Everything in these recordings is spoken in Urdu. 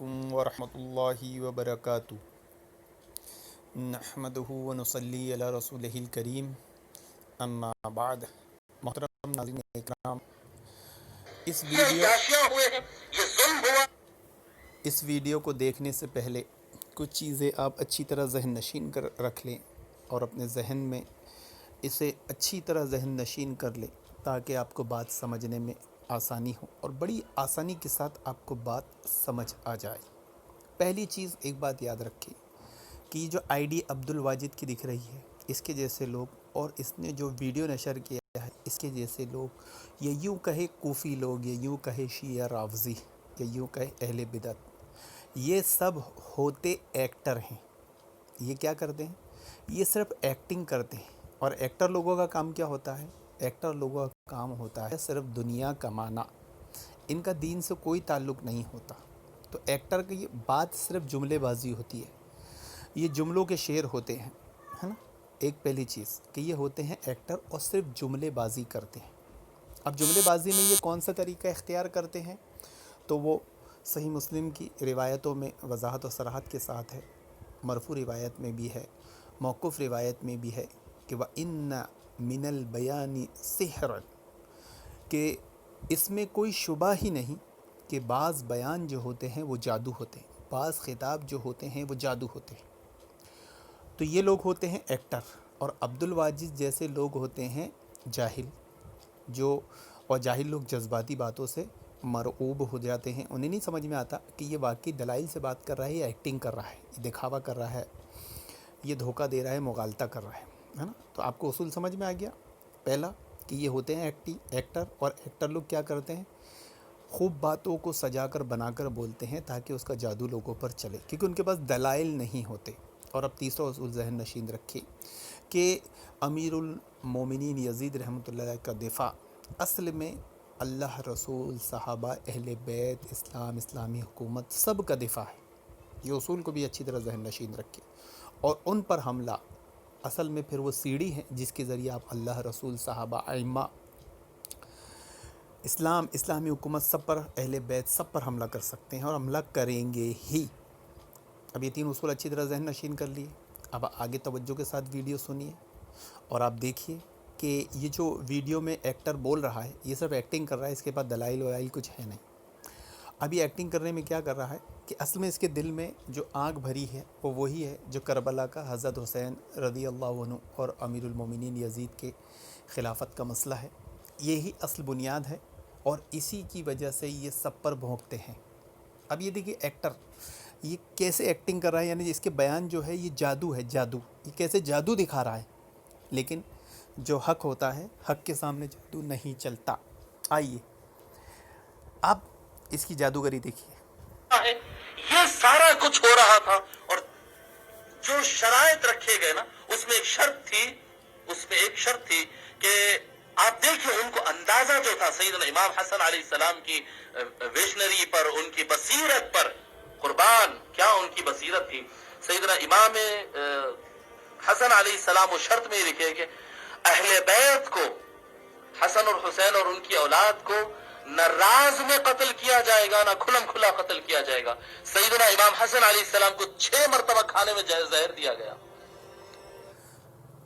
علیکم ورحمۃ اللہ وبرکاتہ۔ نحمدہ ونصلی علی رسولہ الکریم، اما بعد۔ محترم ناظرین اکرام، اس ویڈیو کو دیکھنے سے پہلے کچھ چیزیں آپ اچھی طرح ذہن نشین کر رکھ لیں اور اپنے ذہن میں اسے اچھی طرح ذہن نشین کر لیں تاکہ آپ کو بات سمجھنے میں آسانی ہو اور بڑی آسانی کے ساتھ آپ کو بات سمجھ آ جائے۔ پہلی چیز ایک بات یاد رکھیں کہ یہ جو آئی ڈی عبدالواجد کی دکھ رہی ہے، اس کے جیسے لوگ اور اس نے جو ویڈیو نشر کیا ہے اس کے جیسے لوگ، یا یوں کہے کوفی لوگ، یا یوں کہے شیعہ رافضی، یا یوں کہے اہل بدعت، یہ سب ہوتے ایکٹر ہیں۔ یہ کیا کرتے ہیں؟ یہ صرف ایکٹنگ کرتے ہیں۔ اور ایکٹر لوگوں کا کام کیا ہوتا ہے؟ ایکٹر لوگوں کا کام ہوتا ہے صرف دنیا کمانا، ان کا دین سے کوئی تعلق نہیں ہوتا۔ تو ایکٹر کی بات صرف جملے بازی ہوتی ہے، یہ جملوں کے شعر ہوتے ہیں، ہے نا؟ ایک پہلی چیز کہ یہ ہوتے ہیں ایکٹر اور صرف جملے بازی کرتے ہیں۔ اب جملے بازی میں یہ کون سا طریقہ اختیار کرتے ہیں؟ تو وہ صحیح مسلم کی روایتوں میں وضاحت و صراحت کے ساتھ ہے، مرفوع روایت میں بھی ہے، موقوف روایت میں بھی ہے کہ وَإِنَّ مِنَ الْبَيَانِ سِحْرًا، کہ اس میں کوئی شبہ ہی نہیں کہ بعض بیان جو ہوتے ہیں وہ جادو ہوتے ہیں، بعض خطاب جو ہوتے ہیں وہ جادو ہوتے ہیں۔ تو یہ لوگ ہوتے ہیں ایکٹر، اور عبدالواجد جیسے لوگ ہوتے ہیں جاہل، اور جاہل لوگ جذباتی باتوں سے مرعوب ہو جاتے ہیں، انہیں نہیں سمجھ میں آتا کہ یہ واقعی دلائل سے بات کر رہا ہے یا ایکٹنگ کر رہا ہے، یہ دکھاوا کر رہا ہے، یہ دھوکہ دے رہا ہے، مغالطہ کر رہا ہے نا؟ تو آپ کو اصول سمجھ میں آ گیا۔ پہلا کہ یہ ہوتے ہیں ایکٹر، اور ایکٹر لوگ کیا کرتے ہیں؟ خوب باتوں کو سجا کر بنا کر بولتے ہیں تاکہ اس کا جادو لوگوں پر چلے، کیونکہ ان کے پاس دلائل نہیں ہوتے۔ اور اب تیسرا اصول ذہن نشین رکھیے کہ امیر المومنین یزید رحمۃ اللہ علیہ کا دفاع اصل میں اللہ، رسول، صحابہ، اہل بیت، اسلام، اسلامی حکومت، سب کا دفاع ہے۔ یہ اصول کو بھی اچھی طرح ذہن نشین رکھیں۔ اور ان پر حملہ اصل میں پھر وہ سیڑھی ہے جس کے ذریعے آپ اللہ، رسول، صحابہ، ائمہ، اسلام، اسلامی حکومت، سب پر، اہل بیت، سب پر حملہ کر سکتے ہیں اور حملہ کریں گے ہی۔ اب یہ تین اصول اچھی طرح ذہن نشین کر لیے۔ اب آگے توجہ کے ساتھ ویڈیو سنیے اور آپ دیکھیے کہ یہ جو ویڈیو میں ایکٹر بول رہا ہے یہ صرف ایکٹنگ کر رہا ہے، اس کے بعد دلائل ولائل کچھ ہے نہیں۔ اب یہ ایکٹنگ کرنے میں کیا کر رہا ہے کہ اصل میں اس کے دل میں جو آگ بھری ہے وہ وہی ہے جو کربلا کا حضرت حسین رضی اللہ عنہ اور امیر المومنین یزید کے خلافت کا مسئلہ ہے۔ یہی اصل بنیاد ہے اور اسی کی وجہ سے یہ سب پر بھونکتے ہیں۔ اب یہ دیکھیے ایکٹر یہ کیسے ایکٹنگ کر رہا ہے، یعنی اس کے بیان جو ہے یہ جادو ہے، جادو، یہ کیسے جادو دکھا رہا ہے، لیکن جو حق ہوتا ہے، حق کے سامنے جادو نہیں چلتا۔ آئیے اب اس کی جادوگری دیکھیے۔ یہ سارا کچھ ہو رہا تھا اور جو شرائط رکھے گئے نا اس میں ایک شرط تھی کہ آپ دیکھیں ان کو اندازہ جو تھا سیدنا امام حسن علیہ السلام کی ویشنری پر، ان کی بصیرت پر، قربان کیا ان کی بصیرت تھی۔ سیدنا امام حسن علیہ السلام وہ شرط میں لکھے کہ اہل بیت کو، حسن اور حسین اور ان کی اولاد کو نہ راز میں قتل کیا جائے گا نہ کھلم کھلا قتل کیا جائے گا۔ سیدنا امام حسن علیہ السلام کو 6 مرتبہ کھانے میں زہر دیا گیا۔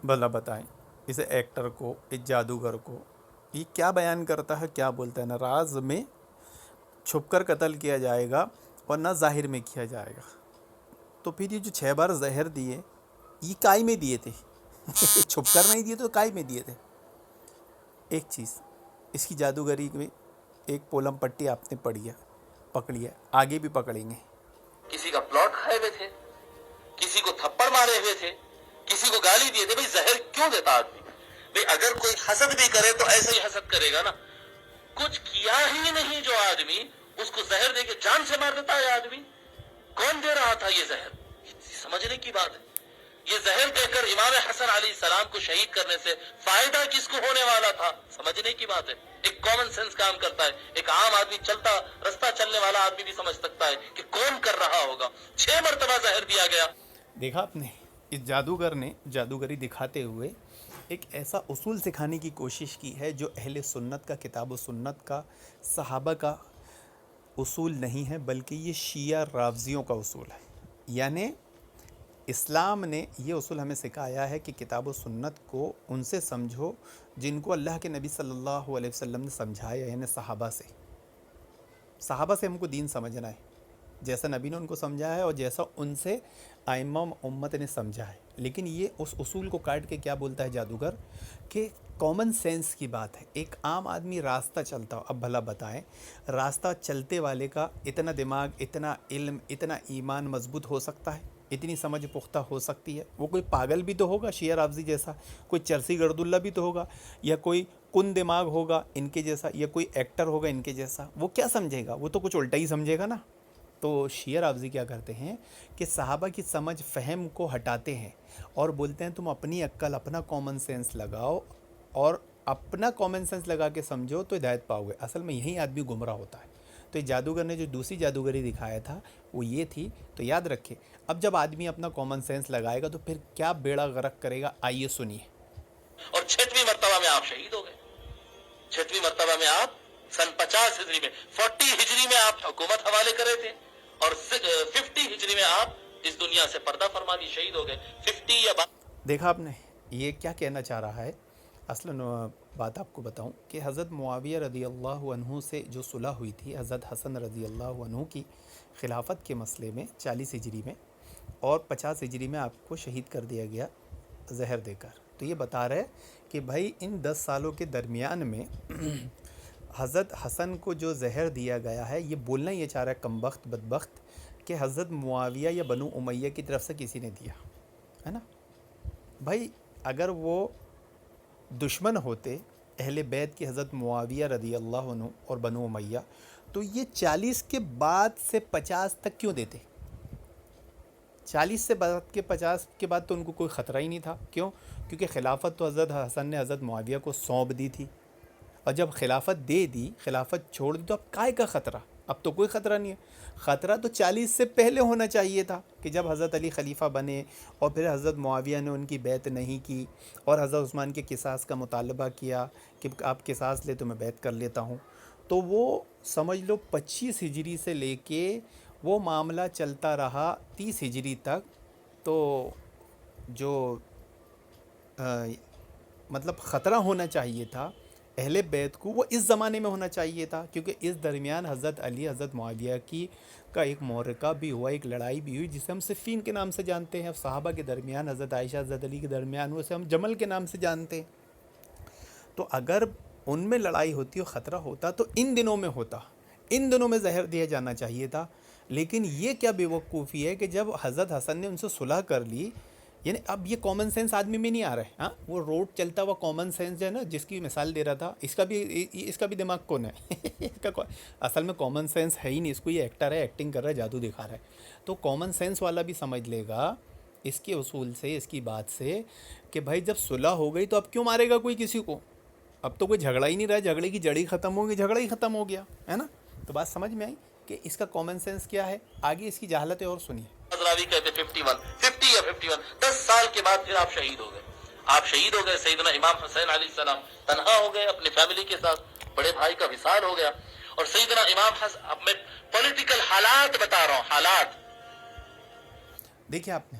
بھلا بتائیں اسے ایکٹر کو، اس جادوگر کو، یہ کیا بیان کرتا ہے، کیا بولتا ہے؟ نہ راز میں چھپ کر قتل کیا جائے گا اور نہ ظاہر میں کیا جائے گا۔ تو پھر یہ جو 6 بار زہر دیے یہ کائی میں دیے تھے؟ چھپ کر نہیں دیے تو کائی میں دیے تھے؟ ایک چیز اس کی جادوگری میں ایک پولم پٹی آپ نے پکڑی ہے، آگے بھی پکڑیں گے۔ کسی کا پلاٹ کھائے ہوئے تھے، کسی کو تھپڑ مارے ہوئے تھے، کسی کو گالی دیے تھے۔ بھئی زہر کیوں دیتا آدمی؟ بھئی اگر کوئی حسد بھی کرے تو ایسے ہی حسد کرے گا نا۔ کچھ کیا ہی نہیں جو آدمی اس کو زہر دے کے جان سے مار دیتا ہے آدمی۔ کون دے رہا تھا یہ زہر؟ سمجھنے کی بات ہے۔ یہ زہر دے کر امام حسن علیہ السلام کو شہید کرنے سے فائدہ کس کو ہونے والا تھا؟ سمجھنے کی بات ہے۔ ایک کامن سینس کام کرتا ہے، ایک عام آدمی رستہ چلنے والا آدمی بھی سمجھ سکتا ہے کہ کون کر رہا ہوگا۔ 6 مرتبہ زہر دیا گیا۔ دیکھا آپ نے، اس جادوگر نے جادوگری دکھاتے ہوئے ایک ایسا اصول سکھانے کی کوشش کی ہے جو اہل سنت کا، کتاب و سنت کا، صحابہ کا اصول نہیں ہے بلکہ یہ شیعہ رافضیوں کا اصول ہے. یعنی اسلام نے یہ اصول ہمیں سکھایا ہے کہ کتاب و سنت کو ان سے سمجھو جن کو اللہ کے نبی صلی اللہ علیہ وسلم نے سمجھایا، یعنی صحابہ سے. صحابہ سے ہم کو دین سمجھنا ہے جیسا نبی نے ان کو سمجھایا ہے اور جیسا ان سے ائمہ امت نے سمجھا ہے. لیکن یہ اس اصول کو کاٹ کے کیا بولتا ہے جادوگر کہ کامن سینس کی بات ہے. ایک عام آدمی راستہ چلتا ہو، اب بھلا بتائیں راستہ چلتے والے کا اتنا دماغ، اتنا علم، اتنا ایمان مضبوط ہو سکتا ہے، اتنی سمجھ پختہ ہو سکتی ہے؟ وہ کوئی پاگل بھی تو ہوگا شیعہ رافضی جیسا، کوئی چرسی گرد اللہ بھی تو ہوگا، یا کوئی کن دماغ ہوگا ان کے جیسا، یا کوئی ایکٹر ہوگا ان کے جیسا. وہ کیا سمجھے گا؟ وہ تو کچھ الٹا ہی سمجھے گا نا. تو شیعہ رافضی کیا کرتے ہیں کہ صحابہ کی سمجھ فہم کو ہٹاتے ہیں اور بولتے ہیں تم اپنی عقل، اپنا کامن سینس لگاؤ اور اپنا کامن سینس لگا کے سمجھو تو ہدایت پاؤ گے. اصل میں یہی آدمی گمراہ ہوتا ہے. تو یہ جادوگر نے جو دوسری جادوگری دکھایا تھا وہ یہ تھی. تو یاد رکھے اب جب آدمی اپنا کامن سینس لگائے گا تو پھر کیا بیڑا غرق کرے گا، آئیے سنیے. اور 6ویں مرتبہ میں آپ شہید ہو گئے. 6ویں مرتبہ میں آپ سن 50 ہجری میں، 40 ہجری میں آپ حکومت حوالے کرے تھے اور 50 ہجری میں آپ اس دنیا سے پردہ فرما دی، شہید ہو گئے. 50 یا دیکھا آپ نے یہ کیا کہنا چاہ رہا ہے؟ اصلاً بات آپ کو بتاؤں کہ حضرت معاویہ رضی اللہ عنہ سے جو صلح ہوئی تھی حضرت حسن رضی اللہ عنہ کی خلافت کے مسئلے میں 40 ہجری میں، اور 50 ہجری میں آپ کو شہید کر دیا گیا زہر دے کر. تو یہ بتا رہے کہ بھائی ان 10 سالوں کے درمیان میں حضرت حسن کو جو زہر دیا گیا ہے، یہ بولنا یہ چاہ رہا ہے کمبخت بدبخت کہ حضرت معاویہ یا بنو امیہ کی طرف سے کسی نے دیا ہے نا. بھائی اگر وہ دشمن ہوتے اہل بیت کی حضرت معاویہ رضی اللہ عنہ اور بنو امیہ، تو یہ 40 کے بعد سے 50 تک کیوں دیتے؟ 40 سے بعد کے 50 کے بعد تو ان کو کوئی خطرہ ہی نہیں تھا. کیوں؟ کیونکہ خلافت تو حضرت حسن نے حضرت معاویہ کو سونپ دی تھی، اور جب خلافت دے دی، خلافت چھوڑ دی، تو اب کائے کا خطرہ؟ اب تو کوئی خطرہ نہیں ہے. خطرہ تو 40 سے پہلے ہونا چاہیے تھا کہ جب حضرت علی خلیفہ بنے اور پھر حضرت معاویہ نے ان کی بیعت نہیں کی اور حضرت عثمان کے قصاص کا مطالبہ کیا کہ آپ قصاص لے تو میں بیعت کر لیتا ہوں. تو وہ سمجھ لو 25 ہجری سے لے کے وہ معاملہ چلتا رہا 30 ہجری تک. تو جو مطلب خطرہ ہونا چاہیے تھا اہل بیت کو، وہ اس زمانے میں ہونا چاہیے تھا، کیونکہ اس درمیان حضرت علی حضرت معاویہ کا ایک معرکہ بھی ہوا، ایک لڑائی بھی ہوئی جسے ہم صفین کے نام سے جانتے ہیں. صحابہ کے درمیان حضرت عائشہ حضرت علی کے درمیان اسے ہم جمل کے نام سے جانتے ہیں. تو اگر ان میں لڑائی ہوتی اور خطرہ ہوتا تو ان دنوں میں ہوتا، ان دنوں میں زہر دیا جانا چاہیے تھا. لیکن یہ کیا بے وقوفی ہے کہ جب حضرت حسن نے ان سے صلح کر لی، یعنی اب یہ کامن سینس آدمی میں نہیں آ رہا ہے. ہاں وہ روڈ چلتا ہوا کامن سینس جو ہے نا، جس کی مثال دے رہا تھا، اس کا بھی دماغ کون ہے؟ اصل میں کامن سینس ہے ہی نہیں. اس کو یہ ایکٹر ہے، ایکٹنگ کر رہا ہے، جادو دکھا رہا ہے. تو کامن سینس والا بھی سمجھ لے گا اس کے اصول سے، اس کی بات سے کہ بھائی جب صلح ہو گئی تو اب کیوں مارے گا کوئی کسی کو؟ اب تو کوئی جھگڑا ہی نہیں رہا، جھگڑے کی جڑی ختم ہو گئی، جھگڑا ہی ختم ہو گیا ہے نا. تو بات سمجھ میں آئی کہ اس کا کامن سینس کیا ہے. آگے اس کی جہالتیں اور سنیے. راوی کہتے 50 یا 51، 10 سال کے بعد پھر آپ شہید ہو گئے. آپ شہید ہو گئے. سیدنا امام حسین علیہ السلام تنہا ہو گئے اپنی فیملی کے ساتھ، بڑے بھائی کا وصال ہو گیا. اور سیدنا امام حسن، اب میں پولیٹیکل حالات بتا رہا ہوں، حالات. دیکھیں آپ نے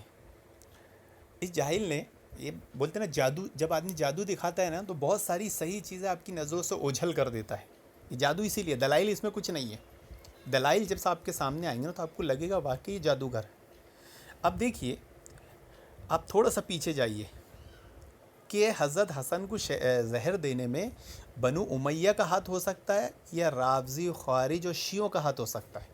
اس جاہل نے یہ بولتے ہیں نا جادو، جب آدمی جادو دکھاتا ہے نا تو بہت ساری صحیح چیزیں آپ کی نظروں سے اوجھل کر دیتا ہے. یہ جادو اسی لیے، دلائل اس میں کچھ نہیں ہے. دلائل جب سے آپ کے سامنے آئیں گے نا تو آپ کو لگے گا واقعی جادوگر ہے. اب دیکھیے، آپ تھوڑا سا پیچھے جائیے کہ حضرت حسن کو زہر دینے میں بنو امیہ کا ہاتھ ہو سکتا ہے یا رافضی خوارج اور شیعوں کا ہاتھ ہو سکتا ہے.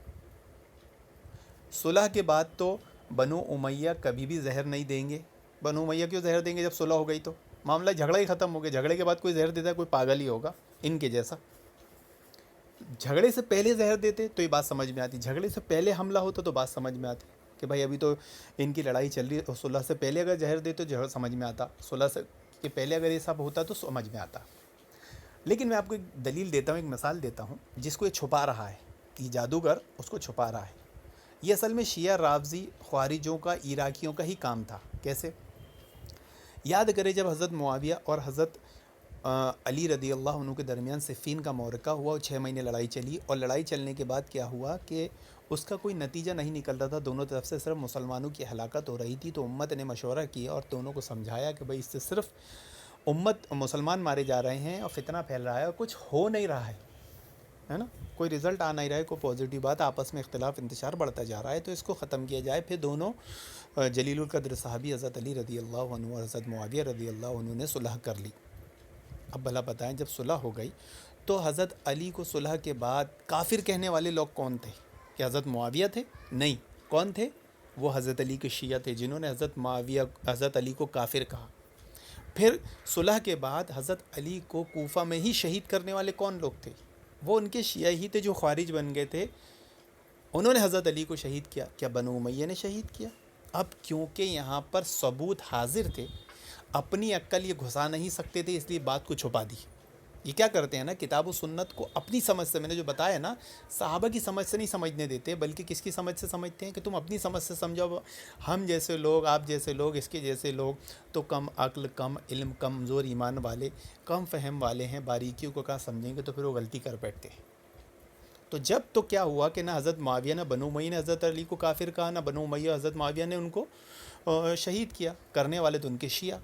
صلح کے بعد تو بنو امیہ کبھی بھی زہر نہیں دیں گے. بنو امیہ کیوں زہر دیں گے جب صلح ہو گئی؟ تو معاملہ جھگڑا ہی ختم ہو گیا. جھگڑے کے بعد کوئی زہر دیتا ہے کوئی پاگل ہی ہوگا ان کے جیسا. جھگڑے سے پہلے زہر دیتے تو یہ بات سمجھ میں آتی، جھگڑے سے پہلے حملہ ہوتا تو بات سمجھ میں آتی کہ بھائی ابھی تو ان کی لڑائی چل رہی ہے. صلح سے پہلے اگر زہر دیتے تو سمجھ میں آتا، صلح سے کہ پہلے اگر یہ سب ہوتا تو سمجھ میں آتا. لیکن میں آپ کو ایک دلیل دیتا ہوں، ایک مثال دیتا ہوں جس کو یہ چھپا رہا ہے. یہ جادوگر اس کو چھپا رہا ہے. یہ اصل میں شیعہ رافضی خوارجوں کا، عراقیوں کا ہی کام تھا. کیسے؟ یاد کرے جب حضرت معاویہ اور حضرت علی رضی اللہ عنہ کے درمیان صفین کا معرکہ ہوا اور 6 مہینے لڑائی چلی، اور لڑائی چلنے کے بعد کیا ہوا کہ اس کا کوئی نتیجہ نہیں نکل رہا تھا، دونوں طرف سے صرف مسلمانوں کی ہلاکت ہو رہی تھی۔ تو امت نے مشورہ کیا اور دونوں کو سمجھایا کہ بھئی اس سے صرف امت مسلمان مارے جا رہے ہیں اور فتنہ پھیل رہا ہے اور کچھ ہو نہیں رہا ہے نا، کوئی رزلٹ آ نہیں رہا ہے، کوئی پازیٹیو بات، آپس میں اختلاف انتشار بڑھتا جا رہا ہے، تو اس کو ختم کیا جائے۔ پھر دونوں جلیل القدر صحابی حضرت علی رضی اللہ عنہ اور حضرت معاویہ رضی اللہ عنہ نے صلح کر لی۔ اب بھلا بتائیں، جب صلح ہو گئی تو حضرت علی کو صلح کے بعد کافر کہنے والے لوگ کون تھے؟ کہ حضرت معاویہ تھے؟ نہیں، کون تھے؟ وہ حضرت علی کے شیعہ تھے جنہوں نے حضرت علی کو کافر کہا۔ پھر صلح کے بعد حضرت علی کو کوفہ میں ہی شہید کرنے والے کون لوگ تھے؟ وہ ان کے شیعہ ہی تھے جو خوارج بن گئے تھے، انہوں نے حضرت علی کو شہید کیا۔ کیا بنو امیہ نے شہید کیا؟ اب کیونکہ یہاں پر ثبوت حاضر تھے، اپنی عقل یہ گھسا نہیں سکتے تھے، اس لیے بات کو چھپا دی۔ یہ کیا کرتے ہیں نا، کتاب و سنت کو اپنی سمجھ سے، میں نے جو بتایا نا، صحابہ کی سمجھ سے نہیں سمجھنے دیتے، بلکہ کس کی سمجھ سے سمجھتے ہیں کہ تم اپنی سمجھ سے سمجھو۔ ہم جیسے لوگ، آپ جیسے لوگ، اس کے جیسے لوگ تو کم عقل، کم علم، کمزور ایمان والے، کم فہم والے ہیں، باریکیوں کو کہاں سمجھیں گے، تو پھر وہ غلطی کر بیٹھتے ہیں۔ تو جب تو کیا ہوا کہ نہ حضرت معاویہ نہ بنو امیہ نے حضرت علی کو کافر کہا، نہ بنو امیہ حضرت معاویہ نے ان کو شہید کیا، کرنے والے تو ان کے شیعہ،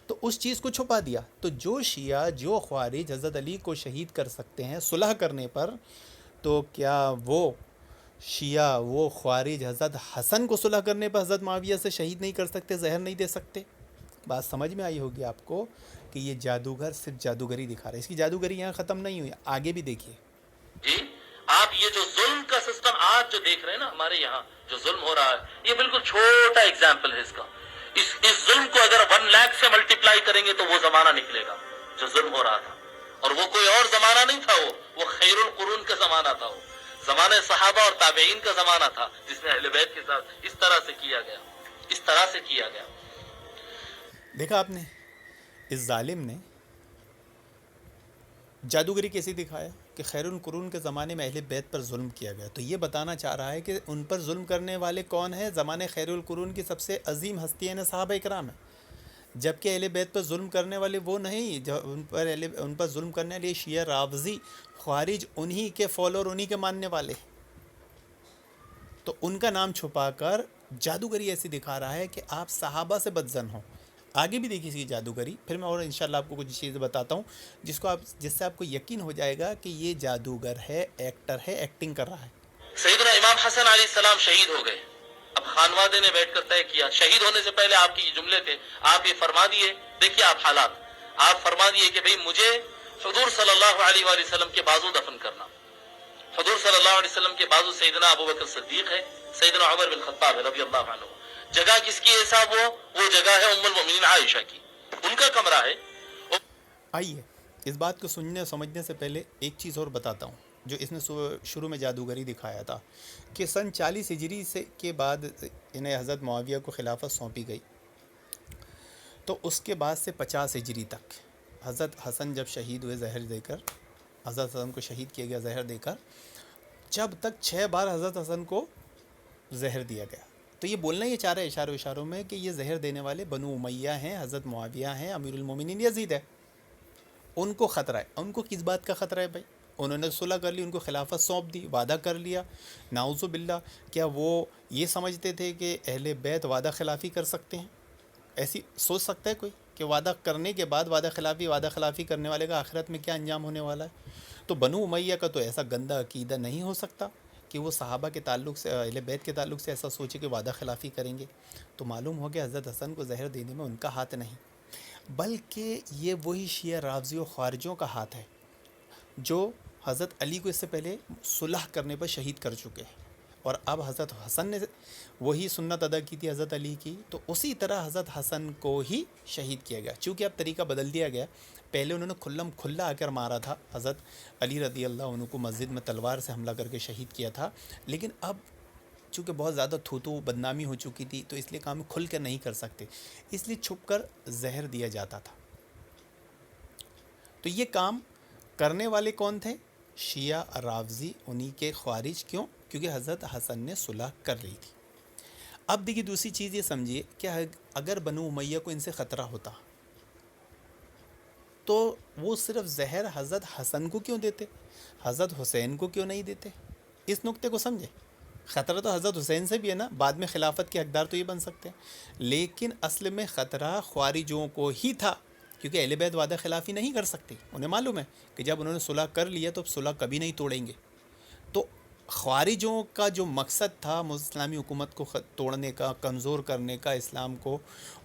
تو اس چیز کو چھپا دیا۔ تو جو شیعہ، جو خوارج حضرت علی کو شہید کر سکتے ہیں صلح کرنے پر، تو کیا وہ شیعہ، وہ خوارج حضرت حسن کو صلح کرنے پر حضرت معاویہ سے شہید نہیں کر سکتے، زہر نہیں دے سکتے؟ بات سمجھ میں آئی ہوگی آپ کو کہ یہ جادوگر صرف جادوگری دکھا رہا ہے، اس کی جادوگری یہاں ختم نہیں ہوئی، آگے بھی دیکھیے۔ جی، آپ یہ جو ظلم کا سسٹم آج جو دیکھ رہے ہیں نا ہمارے یہاں جو ظلم ہو رہا ہے، یہ بالکل چھوٹا ایگزامپل ہے اس کا۔ اس ظلم کو اگر 1 لاکھ سے ملٹیپلائی کریں گے تو وہ زمانہ نکلے گا جو ظلم ہو رہا تھا، اور وہ کوئی اور زمانہ نہیں تھا، وہ خیر القرون کا زمانہ تھا، وہ زمانے صحابہ اور تابعین کا زمانہ تھا، جس میں اہل بیت کے ساتھ اس طرح سے کیا گیا، اس طرح سے کیا گیا۔ دیکھا آپ نے اس ظالم نے جادوگری کیسے دکھایا کہ خیر القرون کے زمانے میں اہل بیت پر ظلم کیا گیا، تو یہ بتانا چاہ رہا ہے کہ ان پر ظلم کرنے والے کون ہیں؟ زمانے خیر القرون کی سب سے عظیم ہستیاں صحابہ اکرام ہیں، جبکہ اہل بیت پر ظلم کرنے والے وہ نہیں، جو ان پر ظلم کرنے والے شیعہ رافضی خوارج انہی کے فالوور، انہی کے ماننے والے، تو ان کا نام چھپا کر جادوگری ایسی دکھا رہا ہے کہ آپ صحابہ سے بدظن ہوں۔ آگے بھی دیکھیے اس کی جادوگری، پھر میں اور انشاءاللہ آپ کو کچھ چیزیں بتاتا ہوں جس سے آپ کو یقین ہو جائے گا کہ یہ جادوگر ہے، ایکٹر ہے، ایکٹنگ کر رہا ہے۔ سیدنا امام حسن علیہ السلام شہید ہو گئے، اب خانوادے نے بیٹھ کر طے کیا، شہید ہونے سے پہلے آپ کی یہ جملے تھے، آپ یہ فرما دیے، دیکھیے آپ حالات، آپ فرما دیے کہ بھئی مجھے حضور صلی اللہ علیہ وآلہ وسلم کے بازو دفن کرنا۔ حضور صلی اللہ علیہ وسلم کے بازو سیدنا ابوبکر صدیق ہے، سیدنا عمر بن خطاب ہے رضی اللہ عنہ۔ جگہ کس کی ہے صاحب؟ وہ جگہ ہے ام المؤمنین عائشہ کی، ان کا کمرہ ہے۔ آئیے اس بات کو سننے اور سمجھنے سے پہلے ایک چیز اور بتاتا ہوں جو اس نے شروع میں جادوگری دکھایا تھا، کہ سن 40 ہجری سے کے بعد انہیں حضرت معاویہ کو خلافت سونپی گئی، تو اس کے بعد سے 50 ہجری تک حضرت حسن جب شہید ہوئے زہر دے کر، حضرت حسن کو شہید کیا گیا زہر دے کر، جب تک 6 بار حضرت حسن کو زہر دیا گیا۔ تو یہ بولنا یہ چاہ رہے اشاروں میں کہ یہ زہر دینے والے بنو امیہ ہیں، حضرت معاویہ ہیں، امیر المومنین یزید ہے، ان کو خطرہ ہے۔ ان کو کس بات کا خطرہ ہے بھائی؟ انہوں نے صلح کر لی، ان کو خلافت سونپ دی، وعدہ کر لیا، نعوذ باللہ۔ کیا وہ یہ سمجھتے تھے کہ اہل بیت وعدہ خلافی کر سکتے ہیں؟ ایسی سوچ سکتا ہے کوئی کہ وعدہ کرنے کے بعد وعدہ خلافی کرنے والے کا آخرت میں کیا انجام ہونے والا ہے؟ تو بنو امیہ کا تو ایسا گندہ عقیدہ نہیں ہو سکتا کہ وہ صحابہ کے تعلق سے، اہل بیت کے تعلق سے ایسا سوچے کہ وعدہ خلافی کریں گے۔ تو معلوم ہو کہ حضرت حسن کو زہر دینے میں ان کا ہاتھ نہیں، بلکہ یہ وہی شیعہ رافضی و خوارجوں کا ہاتھ ہے جو حضرت علی کو اس سے پہلے صلح کرنے پر شہید کر چکے ہیں، اور اب حضرت حسن نے وہی سنت ادا کی تھی حضرت علی کی، تو اسی طرح حضرت حسن کو ہی شہید کیا گیا۔ چونکہ اب طریقہ بدل دیا گیا، پہلے انہوں نے کھلا آ کر مارا تھا، حضرت علی رضی اللہ عنہ کو مسجد میں تلوار سے حملہ کر کے شہید کیا تھا، لیکن اب چونکہ بہت زیادہ تھوتو بدنامی ہو چکی تھی، تو اس لیے کام کھل کر نہیں کر سکتے، اس لیے چھپ کر زہر دیا جاتا تھا۔ تو یہ کام کرنے والے کون تھے؟ شیعہ رافضی، انہی کے خوارج۔ کیوں؟ کیونکہ حضرت حسن نے صلح کر لی تھی۔ اب دیکھیے دوسری چیز یہ سمجھیے کہ اگر بنو امیہ کو ان سے خطرہ ہوتا تو وہ صرف زہر حضرت حسن کو کیوں دیتے، حضرت حسین کو کیوں نہیں دیتے؟ اس نقطے کو سمجھے. خطرہ تو حضرت حسین سے بھی ہے نا، بعد میں خلافت کے حقدار تو یہ بن سکتے ہیں، لیکن اصل میں خطرہ خوارجوں کو ہی تھا، کیونکہ اہل بیت وعدہ خلافی نہیں کر سکتی. انہیں معلوم ہے کہ جب انہوں نے صلح کر لیا تو صلح کبھی نہیں توڑیں گے. تو خوارجوں کا جو مقصد تھا اسلامی حکومت کو توڑنے کا، کمزور کرنے کا اسلام کو،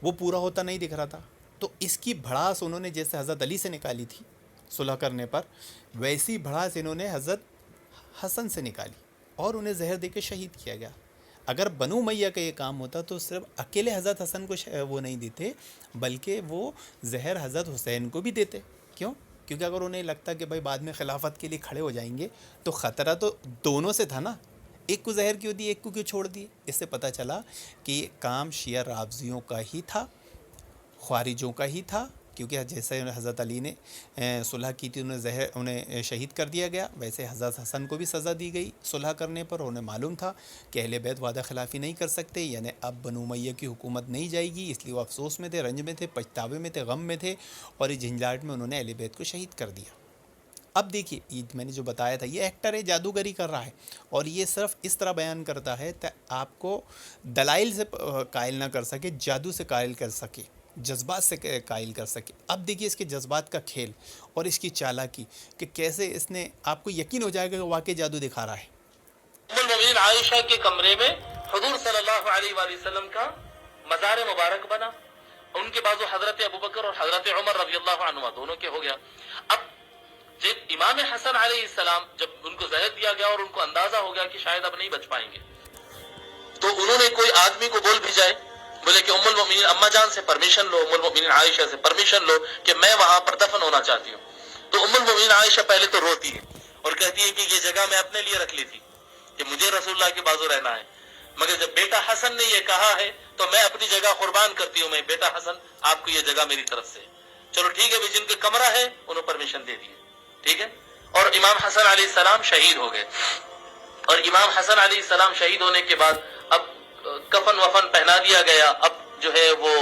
وہ پورا ہوتا نہیں دکھ رہا تھا. تو اس کی بھڑاس انہوں نے جیسے حضرت علی سے نکالی تھی صلح کرنے پر، ویسی بھڑاس انہوں نے حضرت حسن سے نکالی اور انہیں زہر دے کے شہید کیا گیا. اگر بنو امیہ کا یہ کام ہوتا تو صرف اکیلے حضرت حسن کو وہ نہیں دیتے، بلکہ وہ زہر حضرت حسین کو بھی دیتے. کیوں؟ کیونکہ اگر انہیں لگتا کہ بھائی بعد میں خلافت کے لیے کھڑے ہو جائیں گے تو خطرہ تو دونوں سے تھا نا، ایک کو زہر کیوں دی، ایک کو کیوں چھوڑ دی. اس سے پتہ چلا کہ یہ کام شیعہ رافضیوں کا ہی تھا، خوارجوں کا ہی تھا. کیونکہ جیسے حضرت علی نے صلح کی تھی، انہیں شہید کر دیا گیا، ویسے حضرت حسن کو بھی سزا دی گئی صلح کرنے پر. انہیں معلوم تھا کہ اہل بیت وعدہ خلافی نہیں کر سکتے، یعنی اب بنو امیہ کی حکومت نہیں جائے گی، اس لیے وہ افسوس میں تھے، رنج میں تھے، پچھتاوے میں تھے، غم میں تھے، اور اس جھنجھلاٹ میں انہوں نے اہل بیت کو شہید کر دیا. اب دیکھیے یہ میں نے جو بتایا تھا، یہ ایکٹر ہے، جادوگری کر رہا ہے، اور یہ صرف اس طرح بیان کرتا ہے کہ آپ کو دلائل سے قائل نہ کر سکے، جادو سے قائل کر سکے، جذبات سے قائل کر سکے. اب دیکھیے اس کے جذبات کا کھیل اور اس کی چالاکی کہ کیسے اس نے آپ کو یقین ہو جائے گا کہ واقعی جادو دکھا رہا ہے. ام المؤمنین عائشہ کے کمرے میں حضور صلی اللہ علیہ وآلہ وسلم کا مزار مبارک بنا، ان کے بازو حضرت ابوبکر اور حضرت عمر رضی اللہ عنہ دونوں کے ہو گیا. اب جب امام حسن علیہ السلام جب ان کو زہر دیا گیا اور ان کو اندازہ ہو گیا کہ شاید اب نہیں بچ پائیں گے، تو انہوں نے کوئی آدمی کو بول بھیجائے، بولے کہ ام المؤمنین اما جان سے پرمیشن لو، ام المؤمنین عائشہ سے پرمیشن لو کہ میں وہاں پر دفن ہونا چاہتی ہوں. تو ام المؤمنین عائشہ پہلے تو روتی ہے اور کہتی ہے کہ یہ جگہ میں اپنے لیے رکھ لی تھی کہ مجھے رسول اللہ کے بازو رہنا ہے، مگر جب بیٹا حسن نے یہ کہا ہے تو میں اپنی جگہ قربان کرتی ہوں. میں بیٹا حسن آپ کو یہ جگہ میری طرف سے، چلو ٹھیک ہے، جن کے کمرہ ہے انہوں پرمیشن دے دیے، ٹھیک ہے. اور امام حسن علیہ السلام شہید ہو گئے، اور امام حسن علیہ السلام شہید ہونے کے بعد اب کفن وفن پہنا دیا گیا. اب جو ہے وہ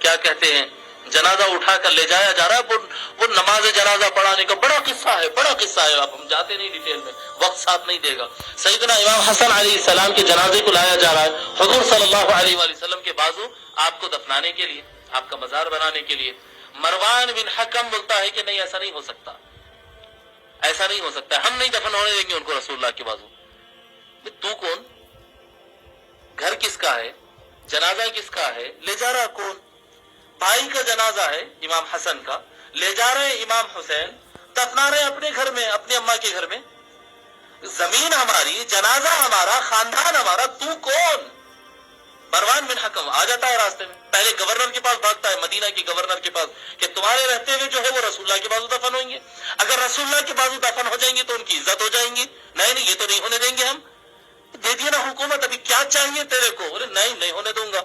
کیا کہتے ہیں، جنازہ اٹھا کر لے جایا جا رہا ہے. وہ نماز جنازہ پڑھانے کا بڑا قصہ ہے، بڑا قصہ ہے. اب ہم جاتے نہیں ڈیٹیل میں، وقت ساتھ نہیں دے گا. سیدنا امام حسن علیہ السلام کے جنازے کو لایا جا رہا ہے حضور صلی اللہ علیہ وآلہ وسلم کے بازو آپ کو دفنانے کے لیے، آپ کا مزار بنانے کے لیے. مروان بن حکم بولتا ہے کہ نہیں، ایسا نہیں ہو سکتا، ایسا نہیں ہو سکتا، ہم نہیں دفن ہونے دیں گے ان کو رسول اللہ کے بازو. تو کون؟ گھر کس کا ہے؟ جنازہ کس کا ہے؟ لے جا رہا کون؟ بھائی کا جنازہ ہے امام حسن کا، لے جا رہے امام حسین، دفنا رہے اپنے گھر میں، اپنی اماں کے گھر میں. زمین ہماری، جنازہ ہمارا، خاندان ہمارا، تو کون؟ مروان بن حکم آ جاتا ہے راستے میں، پہلے گورنر کے پاس بھاگتا ہے، مدینہ کے گورنر کے پاس، کہ تمہارے رہتے ہوئے جو ہے وہ رسول اللہ کے بازو دفن ہوئیں گے، اگر رسول اللہ کے بازو دفن ہو جائیں گے تو ان کی عزت ہو جائیں گی. نہیں یہ تو نہیں ہونے دیں گے ہم. دے دیے نا حکومت، ابھی کیا چاہیے تیرے کو؟ بولے نہیں ہونے دوں گا.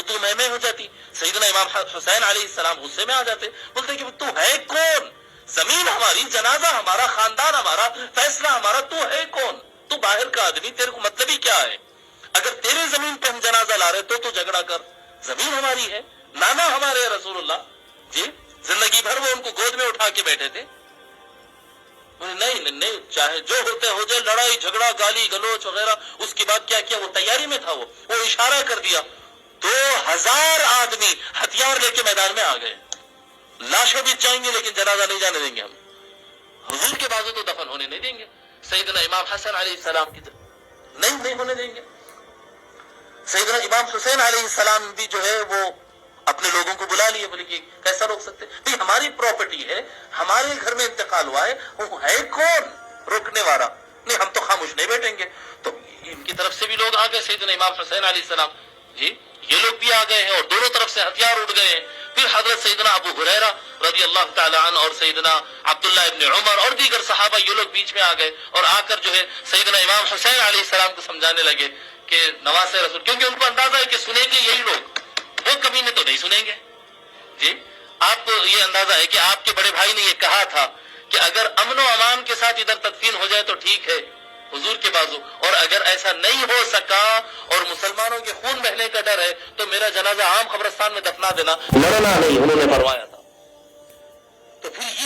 تو میں ہو جاتی. سیدنا امام حسین علیہ السلام غصے میں آ جاتے، بولتے کہ تو ہے کون؟ زمین ہماری، جنازہ ہمارا، خاندان ہمارا، فیصلہ ہمارا، تو ہے کون؟ تو باہر کا آدمی، تیرے کو مطلب ہی کیا ہے؟ اگر تیرے زمین پہ ہم جنازہ لا رہے تو جھگڑا کر. زمین ہماری ہے، نانا ہمارے رسول اللہ جی، زندگی بھر وہ ان کو گود میں اٹھا کے بیٹھے تھے. نہیں چاہے جو ہوتے ہو جائے، لڑائی جھگڑا گالی گلوچ وغیرہ. اس کے بعد کیا وہ تیاری میں تھا، وہ اشارہ کر دیا، 2000 آدمی ہتھیار لے کے میدان میں آ گئے. لاشیں بھی جائیں گے لیکن جنازہ نہیں جانے دیں گے ہم. حضور کے بازو تو دفن ہونے نہیں دیں گے. سیدنا امام حسن علیہ السلام کی نہیں ہونے دیں گے. سیدنا امام حسین علیہ السلام بھی جو ہے وہ اپنے لوگوں کو بلا لیے، بولے کہ کیسا روک سکتے؟ بھئی ہماری پراپرٹی ہے، ہمارے گھر میں انتقال ہوا ہے، وہ ہے کون روکنے والا؟ نہیں ہم تو خاموش نہیں بیٹھیں گے. تو ان کی طرف سے بھی لوگ آ گئے، سیدنا امام حسین علیہ السلام جی یہ لوگ بھی آ گئے ہیں، اور دونوں طرف سے ہتھیار اٹھ گئے ہیں. پھر حضرت سیدنا ابو ہریرہ رضی اللہ تعالی عنہ اور سیدنا عبداللہ ابن عمر اور دیگر صحابہ یہ لوگ بیچ میں آ گئے، اور آ کر جو ہے سیدنا امام حسین علیہ السلام کو سمجھانے لگے کہ نواز رسول، کیونکہ ان کو اندازہ ہے کہ سنیں گے یہی لوگ، وہ کمینے تو نہیں سنیں گے. جی آپ کو یہ اندازہ ہے کہ آپ کے بڑے بھائی نے یہ کہا تھا کہ اگر امن و امان کے ساتھ ادھر تدفین ہو جائے تو ٹھیک ہے حضور کے بازو، اور اگر ایسا نہیں ہو سکا اور مسلمانوں کے خون بہنے کا ڈر ہے تو میرا جنازہ عام قبرستان میں دفنا دینا، لڑنا نہیں، انہوں نے فرمایا تھا.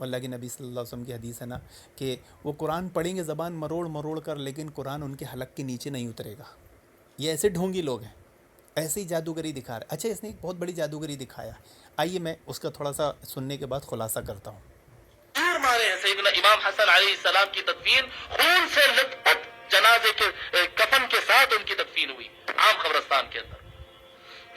اللہ کے نبی صلی اللہ علیہ وسلم کی حدیث ہے نا کہ وہ قرآن پڑھیں گے زبان مروڑ مروڑ کر، لیکن قرآن ان کے حلق کے نیچے نہیں اترے گا. یہ ایسے ڈھونگی لوگ ہیں، ایسے ہی جادوگری دکھا رہے. اچھا، اس نے ایک بہت بڑی جادوگری دکھایا. آئیے میں اس کا تھوڑا سا سننے کے بعد خلاصہ کرتا ہوں. مارے ہیں سیدنا امام حسن علیہ السلام کی تدفین خون سے لت پت جنازے کے کفن کے ساتھ ان کی تدفین ہوئی عام قبرستان کے اندر.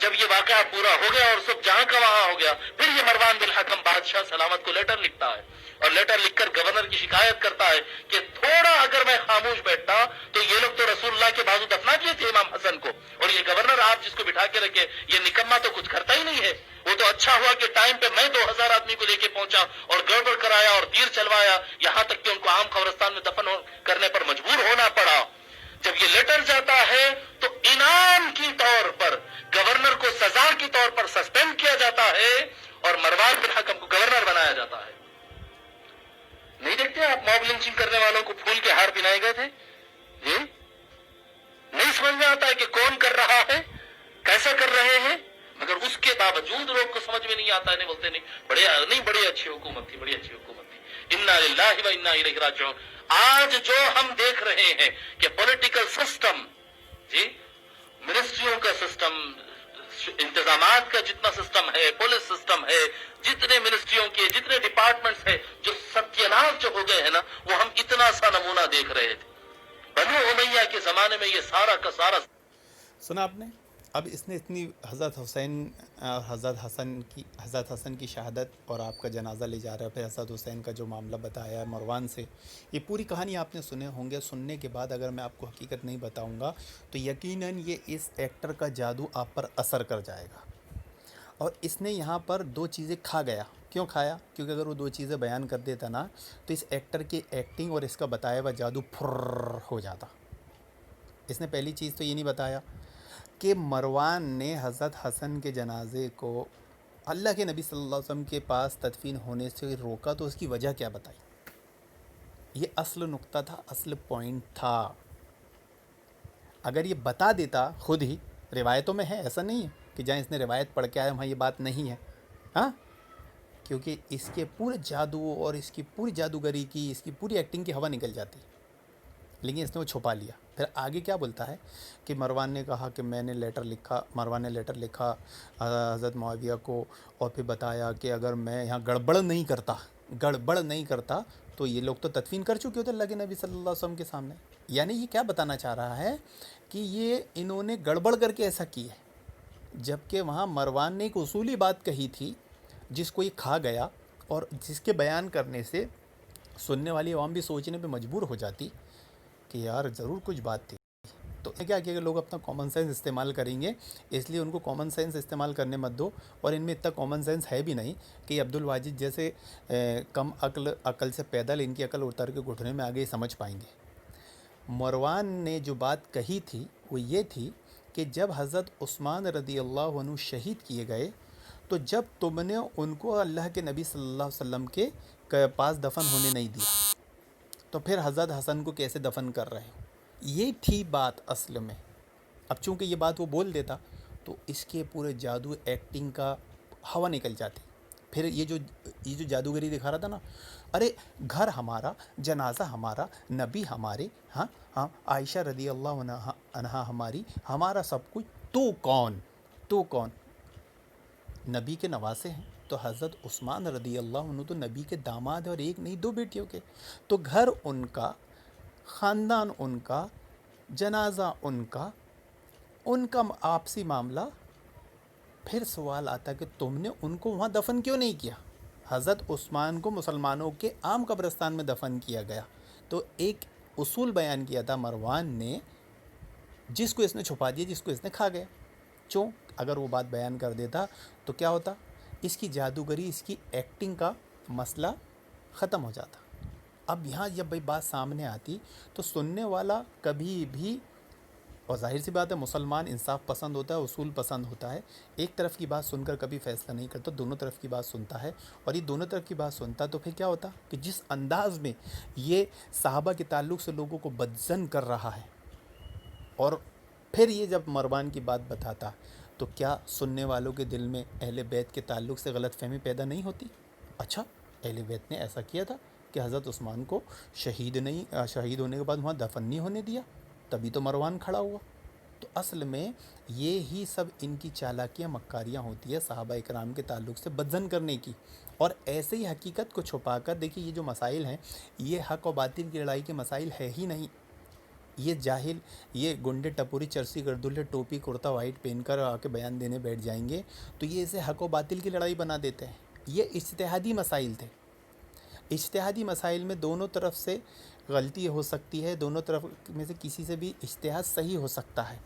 جب یہ واقعہ پورا ہو گیا اور سب جہاں کا وہاں ہو گیا، پھر یہ مروان بن حکم بادشاہ سلامت کو لیٹر لکھتا ہے، اور لیٹر لکھ کر گورنر کی شکایت کرتا ہے کہ تھوڑا اگر میں خاموش بیٹھتا تو یہ لوگ تو رسول اللہ کے بازو دفنا کیے تھے امام حسن کو، اور یہ گورنر آپ جس کو بٹھا کے رکھے یہ نکما تو کچھ کرتا ہی نہیں ہے. وہ تو اچھا ہوا کہ ٹائم پہ میں 2000 آدمی کو لے کے پہنچا اور گڑبڑ کرایا اور تیر چلوایا، یہاں تک کہ ان کو عام قبرستان میں دفن کرنے پر مجبور ہونا پڑا. جب یہ لیٹر جاتا ہے تو انعام کی طور پر گورنر کو سزا کی طور پر سسپینڈ کیا جاتا ہے اور مروان بن حکم کو گورنر بنایا جاتا ہے. نہیں دیکھتے آپ موب لنچنگ کرنے والوں کو پھول کے ہار پہنائے گئے تھے جی؟ نہیں سمجھ میں آتا ہے کہ کون کر رہا ہے، کیسے کر رہے ہیں، مگر اس کے باوجود لوگ کو سمجھ میں نہیں آتا ہے. نہیں بولتے نہیں بڑی اچھی حکومت تھی، بڑی اچھی حکومت تھی. انا للہ و انا الیہ راجعون. آج جو ہم دیکھ رہے ہیں کہ پولیٹیکل سسٹم جی، منسٹریوں کا سسٹم، انتظامات کا جتنا سسٹم ہے، پولیس سسٹم ہے، جتنے منسٹریوں کے جتنے ڈپارٹمنٹس ہیں جو ستیاناش جو ہو گئے ہیں نا، وہ ہم اتنا سا نمونہ دیکھ رہے تھے. بنو امیہ کے زمانے میں یہ سارا کا سارا سنا آپ نے؟ اب اس نے اتنی حضرت حسین اور حضرت حسن کی شہادت اور آپ کا جنازہ لے جا رہا ہے، پھر حضرت حسین کا جو معاملہ بتایا ہے مروان سے، یہ پوری کہانی آپ نے سنے ہوں گے. سننے کے بعد اگر میں آپ کو حقیقت نہیں بتاؤں گا تو یقیناً یہ اس ایکٹر کا جادو آپ پر اثر کر جائے گا. اور اس نے یہاں پر دو چیزیں کھا گیا. کیوں کھایا؟ کیونکہ اگر وہ دو چیزیں بیان کر دیتا نا تو اس ایکٹر کی ایکٹنگ اور اس کا بتایا ہوا جادو پھر ہو جاتا. اس نے پہلی چیز تو یہ نہیں بتایا کہ مروان نے حضرت حسن کے جنازے کو اللہ کے نبی صلی اللہ علیہ وسلم کے پاس تدفین ہونے سے روکا، تو اس کی وجہ کیا بتائی. یہ اصل نقطہ تھا، اصل پوائنٹ تھا. اگر یہ بتا دیتا خود ہی، روایتوں میں ہے، ایسا نہیں ہے کہ جہاں اس نے روایت پڑھ کے آیا وہاں یہ بات نہیں ہے ہاں، کیونکہ اس کے پورے جادو اور اس کی پوری جادوگری کی، اس کی پوری ایکٹنگ کی ہوا نکل جاتی، لیکن اس نے وہ چھپا لیا. پھر آگے کیا بولتا ہے کہ مروان نے کہا کہ میں نے لیٹر لکھا، مروان نے لیٹر لکھا حضرت معاویہ کو، اور پھر بتایا کہ اگر میں یہاں گڑبڑ نہیں کرتا تو یہ لوگ تو تدفین کر چکے ہوتے اللہ کے نبی صلی اللہ علیہ وسلم کے سامنے. یعنی یہ کیا بتانا چاہ رہا ہے کہ یہ انہوں نے گڑبڑ کر کے ایسا کی ہے، جبکہ وہاں مروان نے ایک اصولی بات کہی تھی جس کو یہ کھا گیا، اور جس کے بیان کرنے سے سننے والی عوام بھی سوچنے پہ مجبور ہو جاتی کہ یار ضرور کچھ بات تھی. تو کیا کہ لوگ اپنا کامن سینس استعمال کریں گے، اس لیے ان کو کامن سینس استعمال کرنے مت دو. اور ان میں اتنا کامن سینس ہے بھی نہیں کہ عبد الواجد جیسے کم عقل سے پیدل ان کی عقل اتر کے گھٹنے میں آگے سمجھ پائیں گے. مروان نے جو بات کہی تھی وہ یہ تھی کہ جب حضرت عثمان رضی اللہ عنہ شہید کیے گئے تو جب تم نے ان کو اللہ کے نبی صلی اللہ علیہ وسلم کے پاس دفن ہونے نہیں دیا تو پھر حضرت حسن کو کیسے دفن کر رہے ہو. یہ تھی بات اصل میں. اب چونکہ یہ بات وہ بول دیتا تو اس کے پورے جادو ایکٹنگ کا ہوا نکل جاتی. پھر یہ جو جادوگری دکھا رہا تھا نا، ارے گھر ہمارا، جنازہ ہمارا، نبی ہمارے، ہاں عائشہ رضی اللہ عنہا ہماری، ہمارا سب کچھ، تو کون نبی کے نواسے ہیں. تو حضرت عثمان رضی اللہ عنہ تو نبی کے داماد ہیں، اور ایک نہیں دو بیٹیوں کے. تو گھر ان کا، خاندان ان کا، جنازہ ان کا آپسی معاملہ. پھر سوال آتا کہ تم نے ان کو وہاں دفن کیوں نہیں کیا. حضرت عثمان کو مسلمانوں کے عام قبرستان میں دفن کیا گیا. تو ایک اصول بیان کیا تھا مروان نے، جس کو اس نے چھپا دیا، جس کو اس نے کھا گیا. کیوں؟ اگر وہ بات بیان کر دیتا تو کیا ہوتا، اس کی جادوگری، اس کی ایکٹنگ کا مسئلہ ختم ہو جاتا. اب یہاں جب بھائی بات سامنے آتی تو سننے والا کبھی بھی، اور ظاہر سی بات ہے مسلمان انصاف پسند ہوتا ہے، اصول پسند ہوتا ہے، ایک طرف کی بات سن کر کبھی فیصلہ نہیں کرتا، دونوں طرف کی بات سنتا ہے. اور یہ دونوں طرف کی بات سنتا تو پھر کیا ہوتا کہ جس انداز میں یہ صحابہ کے تعلق سے لوگوں کو بدظن کر رہا ہے، اور پھر یہ جب مروان کی بات بتاتا تو کیا سننے والوں کے دل میں اہل بیت کے تعلق سے غلط فہمی پیدا نہیں ہوتی. اچھا اہل بیت نے ایسا کیا تھا کہ حضرت عثمان کو شہید ہونے کے بعد وہاں دفن نہیں ہونے دیا، تبھی تو مروان کھڑا ہوا۔ تو اصل میں یہ ہی سب ان کی چالاکیاں مکاریاں ہوتی ہے صحابہ اکرام کے تعلق سے بدظن کرنے کی، اور ایسے ہی حقیقت کو چھپا کر دیکھیے یہ جو مسائل ہیں یہ حق و باطل کی لڑائی کے مسائل ہے ہی نہیں۔ یہ جاہل، یہ گنڈے ٹپوری چرسی گردلے ٹوپی کرتا وائٹ پہن کر آ کے بیان دینے بیٹھ جائیں گے تو یہ اسے حق و باطل کی لڑائی بنا دیتے ہیں۔ یہ اجتہادی مسائل تھے، اجتہادی مسائل میں دونوں طرف سے غلطی ہو سکتی ہے، دونوں طرف میں سے کسی سے بھی اجتہاد صحیح ہو سکتا ہے،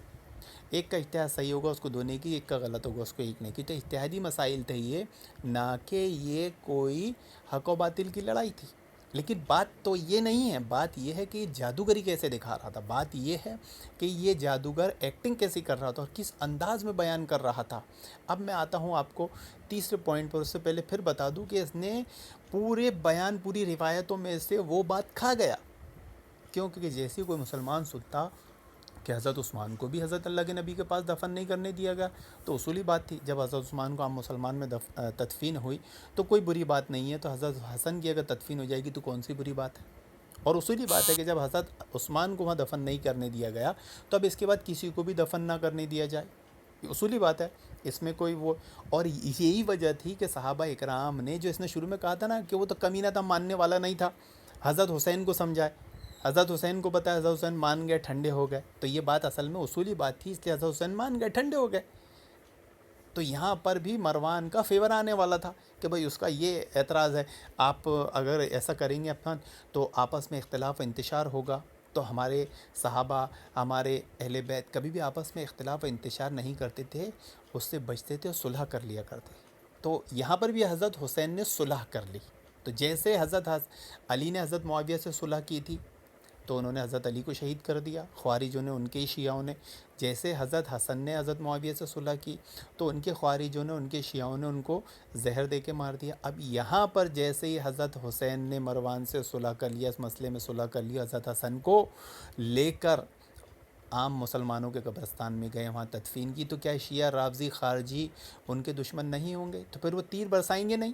ایک کا اجتہاد صحیح ہوگا اس کو 2 نیکی، ایک کا غلط ہوگا اس کو 1 نیکی۔ تو اجتہادی مسائل تھے یہ، نہ کہ یہ کوئی حق و باطل کی لڑائی تھی۔ لیکن بات تو یہ نہیں ہے، بات یہ ہے کہ یہ جادوگری کیسے دکھا رہا تھا، بات یہ ہے کہ یہ جادوگر ایکٹنگ کیسی کر رہا تھا اور کس انداز میں بیان کر رہا تھا۔ اب میں آتا ہوں آپ کو تیسرے پوائنٹ پر، اس سے پہلے پھر بتا دوں کہ اس نے پورے بیان، پوری روایتوں میں سے وہ بات کھا گیا، کیونکہ جیسے کوئی مسلمان سنتا کہ حضرت عثمان کو بھی حضرت اللہ کے نبی کے پاس دفن نہیں کرنے دیا گیا، تو اصولی بات تھی جب حضرت عثمان کو عام مسلمان میں تدفین ہوئی تو کوئی بری بات نہیں ہے، تو حضرت حسن کی اگر تدفین ہو جائے گی تو کون سی بری بات ہے؟ اور اصولی بات ہے کہ جب حضرت عثمان کو وہاں دفن نہیں کرنے دیا گیا تو اب اس کے بعد کسی کو بھی دفن نہ کرنے دیا جائے، اصولی بات ہے، اس میں کوئی وہ، اور یہی وجہ تھی کہ صحابہ اکرام نے جو اس نے شروع میں کہا تھا نا کہ وہ تو کمینہ تھا، ماننے والا نہیں تھا، حضرت حسین کو سمجھائے، حضرت حسین کو پتہ ہے، حضرت حسین مان گئے، ٹھنڈے ہو گئے، تو یہ بات اصل میں اصولی بات تھی، اس لیے حضرت حسین مان گئے، ٹھنڈے ہو گئے۔ تو یہاں پر بھی مروان کا فیور آنے والا تھا کہ بھئی اس کا یہ اعتراض ہے، آپ اگر ایسا کریں گے اپنا تو آپس میں اختلاف و انتشار ہوگا، تو ہمارے صحابہ، ہمارے اہل بیت کبھی بھی آپس میں اختلاف و انتشار نہیں کرتے تھے، اس سے بچتے تھے اور صلح کر لیا کرتے۔ تو یہاں پر بھی حضرت حسین نے صلح کر لی، تو جیسے حضرت علی نے حضرت معاویہ سے صلح کی تھی تو انہوں نے حضرت علی کو شہید کر دیا، خوارجوں نے، ان کے شیعوں نے، جیسے حضرت حسن نے حضرت معاویہ سے صلح کی تو ان کے خوارجوں نے، ان کے شیعوں نے ان کو زہر دے کے مار دیا۔ اب یہاں پر جیسے ہی حضرت حسین نے مروان سے صلح کر لیا، اس مسئلے میں صلح کر لیا، حضرت حسن کو لے کر عام مسلمانوں کے قبرستان میں گئے، وہاں تدفین کی، تو کیا شیعہ رافضی خارجی ان کے دشمن نہیں ہوں گے؟ تو پھر وہ تیر برسائیں گے نہیں؟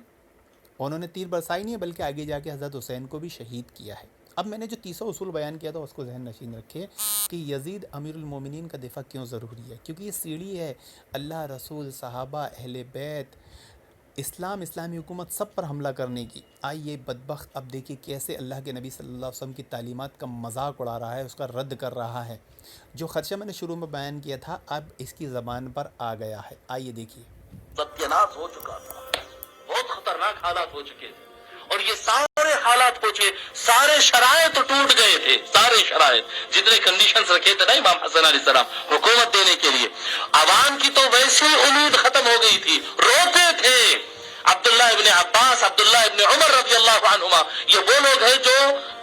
انہوں نے تیر برسائی نہیں ہے، بلکہ آگے جا کے حضرت حسین کو بھی شہید کیا ہے۔ اب میں نے جو تیسرا اصول بیان کیا تھا اس کو ذہن نشین رکھے کہ یزید امیر المومنین کا دفاع کیوں ضروری ہے، کیونکہ یہ سیڑھی ہے اللہ، رسول، صحابہ، اہل بیت، اسلام، اسلامی حکومت سب پر حملہ کرنے کی۔ آئیے بدبخت اب دیکھیے کیسے اللہ کے نبی صلی اللہ علیہ وسلم کی تعلیمات کا مذاق اڑا رہا ہے، اس کا رد کر رہا ہے۔ جو خدشہ میں نے شروع میں بیان کیا تھا اب اس کی زبان پر آ گیا ہے، آئیے دیکھیے۔ ستیاناش ہو چکا تھا، بہت خطرناک حالات ہو چکے تھے، اور یہ سارے حالات ہو چکے، سارے شرائط ٹوٹ گئے تھے، سارے شرائط جتنے کنڈیشنز رکھے تھے نا امام حسن علیہ السلام حکومت دینے کے لیے، عوام کی تو ویسے امید ختم ہو گئی تھی، روتے تھے۔ عبداللہ ابن عباس، عبداللہ ابن عمر رضی اللہ عنہما، یہ وہ لوگ ہیں جو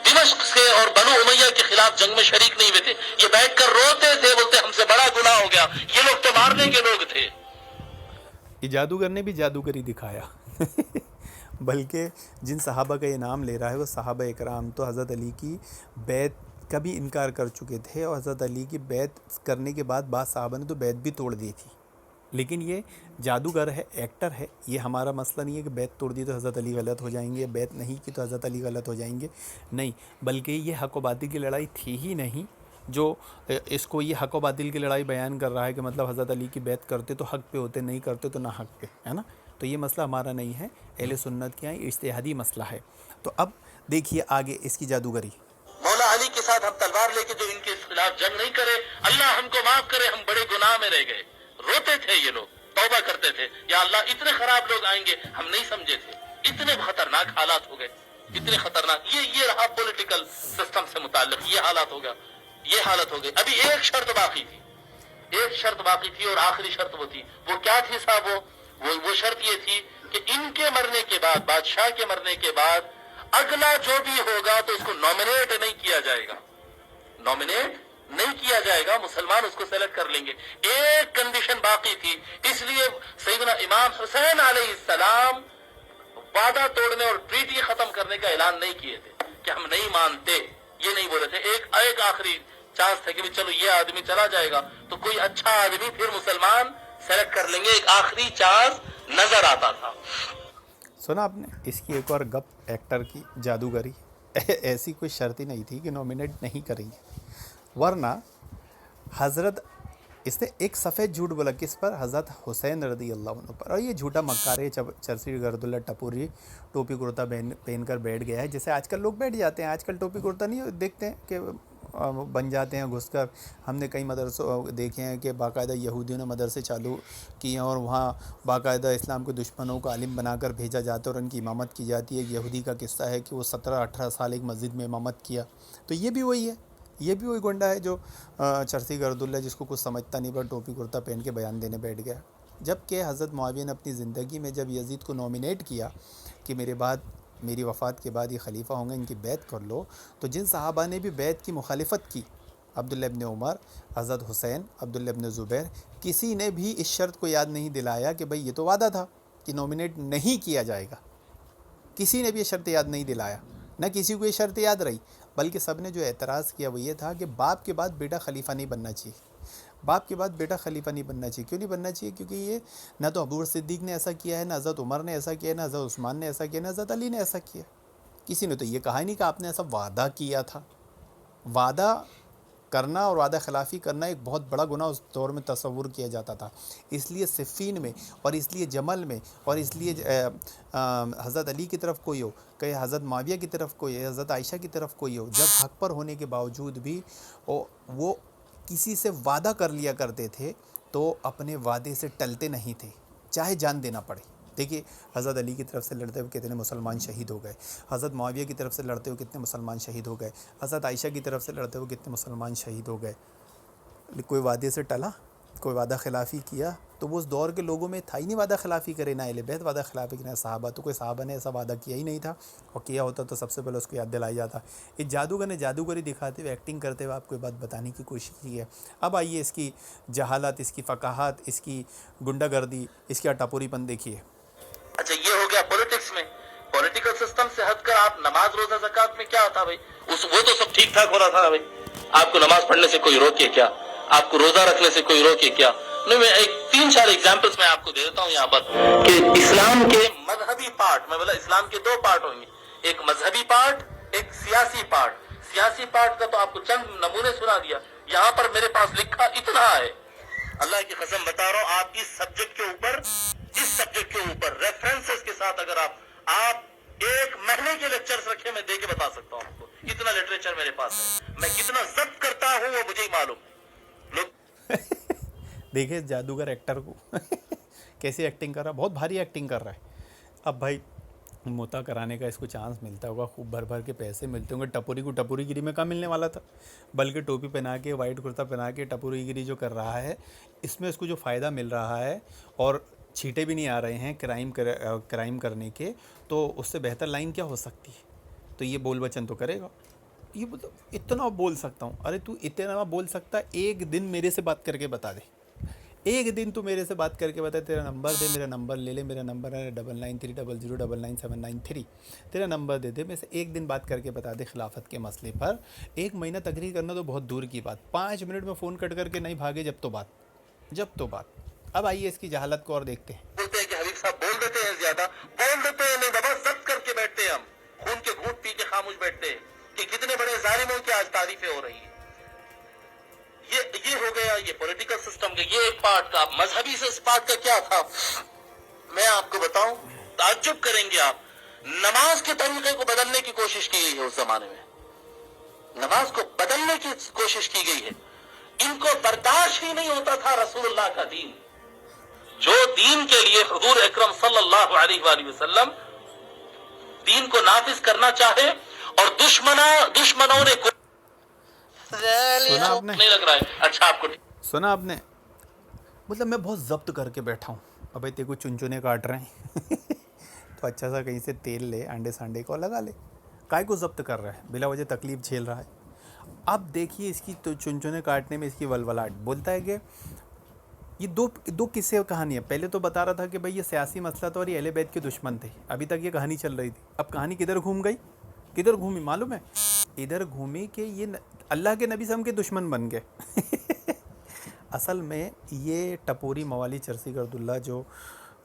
دمشق سے اور بنو امیہ کے خلاف جنگ میں شریک نہیں ہوئے تھے، یہ بیٹھ کر روتے تھے، بولتے ہم سے بڑا گناہ ہو گیا، یہ لوگ تو مارنے کے لوگ تھے۔ یہ جادوگر نے بھی جادوگری دکھایا بلکہ جن صحابہ کا یہ نام لے رہا ہے وہ صحابہ اکرام تو حضرت علی کی بیعت کا بھی انکار کر چکے تھے، اور حضرت علی کی بیعت کرنے کے بعد بعض صحابہ نے تو بیعت بھی توڑ دی تھی، لیکن یہ جادوگر ہے، ایکٹر ہے۔ یہ ہمارا مسئلہ نہیں ہے کہ بیعت توڑ دی تو حضرت علی غلط ہو جائیں گے، بیعت نہیں کی تو حضرت علی غلط ہو جائیں گے، نہیں، بلکہ یہ حق و باطل کی لڑائی تھی ہی نہیں۔ جو اس کو یہ حق و باطل کی لڑائی بیان کر رہا ہے کہ مطلب حضرت علی کی بیعت کرتے تو حق پہ ہوتے، نہیں کرتے تو نہ حق پہ، ہے نا؟ تو یہ مسئلہ ہمارا نہیں ہے، اہل سنت کے یہاں اجتہادی مسئلہ ہے۔ تو اب دیکھیے آگے اس کی جادوگری۔ مولا علی کے ساتھ ہم تلوار لے کے جو ان کے خلاف جنگ نہیں کرے، اللہ ہم کو معاف کرے، ہم بڑے گناہ میں رہ گئے۔ روتے تھے یہ لوگ، توبہ کرتے تھے، یا اللہ اتنے خراب لوگ آئیں گے ہم نہیں سمجھے تھے، اتنے خطرناک حالات ہو گئے، اتنے خطرناک، یہ رہا پولیٹیکل سسٹم سے متعلق یہ حالات ہو گیا، یہ حالت ہو گئی۔ ابھی ایک شرط باقی تھی، ایک شرط باقی تھی، اور آخری شرط وہ تھی، وہ کیا تھی صاحب؟ وہ شرط یہ تھی کہ ان کے مرنے کے بعد، بادشاہ کے مرنے کے بعد اگلا جو بھی ہوگا تو اس کو نومینیٹ نہیں کیا جائے گا، نومینیٹ نہیں کیا جائے گا، مسلمان اس کو سلیکٹ کر لیں گے۔ ایک کنڈیشن باقی تھی، اس لیے سیدنا امام حسین علیہ السلام وعدہ توڑنے اور ٹریٹی ختم کرنے کا اعلان نہیں کیے تھے کہ ہم نہیں مانتے، یہ نہیں بولے تھے۔ ایک آخری چانس تھا کہ چلو یہ آدمی چلا جائے گا تو کوئی اچھا آدمی پھر مسلمان سلیکٹ کر لیں گے، ایک آخری چانس نظر آتا تھا۔ سنا آپ نے اس کی ایک اور گپ ایکٹر کی جادوگری؟ ایسی کوئی شرط ہی نہیں تھی کہ نومینیٹ نہیں کریں گے، ورنہ حضرت اس نے ایک سفید جھوٹ بولا کس پر؟ حضرت حسین رضی اللہ عنہ پر. اور یہ جھوٹا مکار ہے چرسی گرد اللہ ٹپوری ٹوپی کرتا پہن کر بیٹھ گیا ہے، جیسے آج کل لوگ بیٹھ جاتے ہیں. آج کل ٹوپی کرتا نہیں دیکھتے ہیں کہ بن جاتے ہیں گھس کر. ہم نے کئی مدرسوں دیکھے ہیں کہ باقاعدہ یہودیوں نے مدرسے چالو کیے ہیں اور وہاں باقاعدہ اسلام کے دشمنوں کو عالم بنا کر بھیجا جاتا ہے اور ان کی امامت کی جاتی ہے. ایک یہودی کا قصہ ہے کہ وہ 17-18 سال ایک مسجد میں امامت کیا. تو یہ بھی وہی ہے، یہ بھی وہی گنڈا ہے جو چرسی گرد اللہ، جس کو کچھ سمجھتا نہیں پر ٹوپی کرتا پہن کے بیان دینے بیٹھ گیا. جب کہ حضرت معاویہ نے اپنی زندگی میں جب یزید کو نومینیٹ کیا کہ میری وفات کے بعد یہ خلیفہ ہوں گے، ان کی بیعت کر لو، تو جن صحابہ نے بھی بیعت کی مخالفت کی، عبداللہ ابن عمر، حضرت حسین، عبداللہ ابن زبیر، کسی نے بھی اس شرط کو یاد نہیں دلایا کہ بھئی یہ تو وعدہ تھا کہ نومینیٹ نہیں کیا جائے گا. کسی نے بھی یہ شرط یاد نہیں دلایا، نہ کسی کو یہ شرط یاد رہی، بلکہ سب نے جو اعتراض کیا وہ یہ تھا کہ باپ کے بعد بیٹا خلیفہ نہیں بننا چاہیے. باپ کے بعد بیٹا خلیفہ نہیں بننا چاہیے. کیوں نہیں بننا چاہیے؟ کیونکہ یہ نہ تو ابو بکر صدیق نے ایسا کیا ہے، نہ حضرت عمر نے ایسا کیا ہے، نہ حضرت عثمان نے ایسا کیا، نہ حضرت علی نے ایسا کیا. کسی نے تو یہ کہا ہی نہیں کہ آپ نے ایسا وعدہ کیا تھا. وعدہ کرنا اور وعدہ خلافی کرنا ایک بہت بڑا گناہ اس دور میں تصور کیا جاتا تھا. اس لیے صفین میں اور اس لیے جمل میں اور اس لیے حضرت علی کی طرف کوئی ہو، کہ حضرت معاویہ کی طرف کوئی ہے، حضرت عائشہ کی طرف کوئی ہو، جب حق پر ہونے کے باوجود بھی وہ کسی سے وعدہ کر لیا کرتے تھے تو اپنے وعدے سے ٹلتے نہیں تھے، چاہے جان دینا پڑے. دیکھیے حضرت علی کی طرف سے لڑتے ہوئے کتنے مسلمان شہید ہو گئے، حضرت معاویہ کی طرف سے لڑتے ہوئے کتنے مسلمان شہید ہو گئے، حضرت عائشہ کی طرف سے لڑتے ہوئے کتنے مسلمان شہید ہو گئے. کوئی وعدے سے ٹلا؟ کوئی وعدہ خلافی کیا؟ تو وہ اس دور کے لوگوں میں تھا ہی نہیں وعدہ خلافی کرے، نہ اہل بیت وعدہ خلافی کرے، نہ صحابہ. تو کوئی صحابہ نے ایسا وعدہ کیا ہی نہیں تھا، اور کیا ہوتا تو سب سے پہلے اس کو یاد دلایا جاتا. اس جادوگر نے جادوگری دکھاتے ہوئے، ایکٹنگ کرتے ہوئے آپ کو یہ بات بتانے کی کوشش کی ہے. اب آئیے اس کی جہالت، اس کی فقاہت، اس کی گنڈا گردی، اس کی ٹپوری پن دیکھیے. اچھا یہ ہو گیا پولیٹکس میں. پولیٹیکل سسٹم سے ہٹ کر آپ نماز روزہ زکات میں کیا تھا بھائی؟ وہ تو سب ٹھیک ٹھاک ہو رہا تھا بھائی. آپ کو نماز پڑھنے سے کوئی روکے کیا؟ آپ کو روزہ رکھنے سے کوئی روکے کیا؟ نہیں، میں ایک 3-4 ایگزامپلس میں آپ کو دے دیتا ہوں یہاں پر کہ اسلام کے مذہبی پارٹ، میں بولا اسلام کے 2 پارٹ ہوں گے، ایک مذہبی پارٹ، ایک سیاسی پارٹ. سیاسی پارٹ کا تو آپ کو چند نمونے سنا دیا، یہاں پر میرے پاس لکھا اتنا ہے. اللہ کی قسم بتا رہا ہوں، آپ اس سبجیکٹ کے اوپر ریفرنسز کے ساتھ اگر آپ 1 مہینے کے لیکچرز رکھے، میں دے کے بتا سکتا ہوں آپ کو. اتنا لٹریچر میرے پاس ہے، میں کتنا ضبط کرتا ہوں وہ مجھے ہی معلوم. دیکھیں جادوگر ایکٹر کو کیسی ایکٹنگ کر رہا ہے، بہت بھاری ایکٹنگ کر رہا ہے. اب بھائی متا کرانے کا اس کو چانس ملتا ہوگا، خوب بھر بھر کے پیسے ملتے ہوں گے. ٹپوری کو ٹپوری گیری میں کہاں ملنے والا تھا، بلکہ ٹوپی پہنا کے وائٹ کرتا پہنا کے ٹپوری گیری جو کر رہا ہے، اس میں اس کو جو فائدہ مل رہا ہے اور چھیٹے بھی نہیں آ رہے ہیں کرائم کرنے کے، تو اس سے بہتر لائن کیا ہو سکتی ہے؟ تو یہ بول بچن تو کرے گا. یہ مطلب اتنا بول سکتا ہوں، ارے تو اتنا بول سکتا، ایک دن میرے سے بات کر کے بتا دے. ایک دن تو میرے سے بات کر کے بتا، تیرا نمبر دے، میرا نمبر لے لے. میرا نمبر ہے 9930099793. تیرا نمبر دے دے، میں سے ایک دن بات کر کے بتا دے خلافت کے مسئلے پر. 1 مہینہ تقریر کرنا تو بہت دور کی بات، 5 منٹ میں فون کٹ کر کے نہیں بھاگے جب تو بات. اب آئیے اس کی جہالت کو اور دیکھتے ہیں. بولتے ہیں کہ حبیب صاحب بول دیتے ہیں، زیادہ بول دیتے ہیں. نہیں بابا، ضبط کر کے بیٹھتے ہیں، ہم خون کے گھونٹ پی کے خاموش بیٹھتے ہیں کہ کتنے بڑے ظالموں کی آج تعریفیں ہو رہی ہیں. یہ ہو گیا یہ پولیٹیکل سسٹم کا یہ ایک پارٹ کا. مذہبی سے اس پارٹ کا کیا تھا میں آپ کو بتاؤں، تعجب کریں گے آپ. نماز کے طریقے کو بدلنے کی کوشش کی گئی ہے اس زمانے میں، نماز کو بدلنے کی کوشش کی گئی ہے. ان کو برداشت ہی نہیں ہوتا تھا رسول اللہ کا دین، جو دین کے لیے حضور اکرم صلی اللہ علیہ وآلہ وسلم دین کو نافذ کرنا چاہے اور دشمنوں نے سنا آپ نے؟ نہیں لگ رہا ہے. اچھا آپ کو سنا آپ نے؟ مطلب میں بہت ضبط کر کے بیٹھا ہوں. ابھی تیرے کو چنچنے کاٹ رہے ہیں تو اچھا سا کہیں سے تیل لے، انڈے سانڈے کو لگا لے. کائے کو ضبط کر رہا ہے، بلا وجہ تکلیف جھیل رہا ہے. اب دیکھیے اس کی تو چنچنے کاٹنے میں اس کی ولولاٹ. بولتا ہے کہ یہ دو قصے کہانی ہے. پہلے تو بتا رہا تھا کہ بھئی یہ سیاسی مسئلہ تھا اور یہ اہل بیت کے دشمن تھے. ابھی تک یہ کہانی چل رہی تھی. اب کہانی کدھر گھوم گئی، کدھر گھومی معلوم ہے؟ ادھر گھومی کہ یہ اللہ کے نبی سے ہم کے دشمن بن گئے. اصل میں یہ ٹپوری موالی چرسی گرد اللہ جو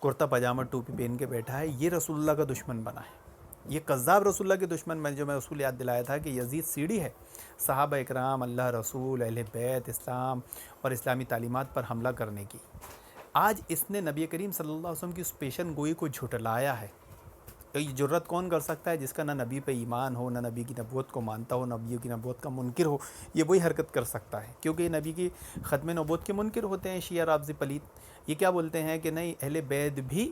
کرتا پاجامہ ٹوپی پہن کے بیٹھا ہے، یہ رسول اللہ کا دشمن بنا ہے، یہ کذاب رسول اللہ کے دشمن میں جو میں اصول یاد دلایا تھا کہ یزید سیڑھی ہے صحابہ اکرام، اللہ رسول، اہل بیت، اسلام اور اسلامی تعلیمات پر حملہ کرنے کی۔ آج اس نے نبی کریم صلی اللہ علیہ وسلم کی اس پیشن گوئی کو جھٹلایا ہے۔ یہ جرت کون کر سکتا ہے؟ جس کا نہ نبی پہ ایمان ہو، نہ نبی کی نبوت کو مانتا ہو، نبی کی نبوت کا منکر ہو، یہ وہی حرکت کر سکتا ہے، کیونکہ یہ نبی کی ختم نبوت کے منکر ہوتے ہیں شیعہ رافضی پلیت۔ یہ کیا بولتے ہیں کہ نہیں، اہل بیت بھی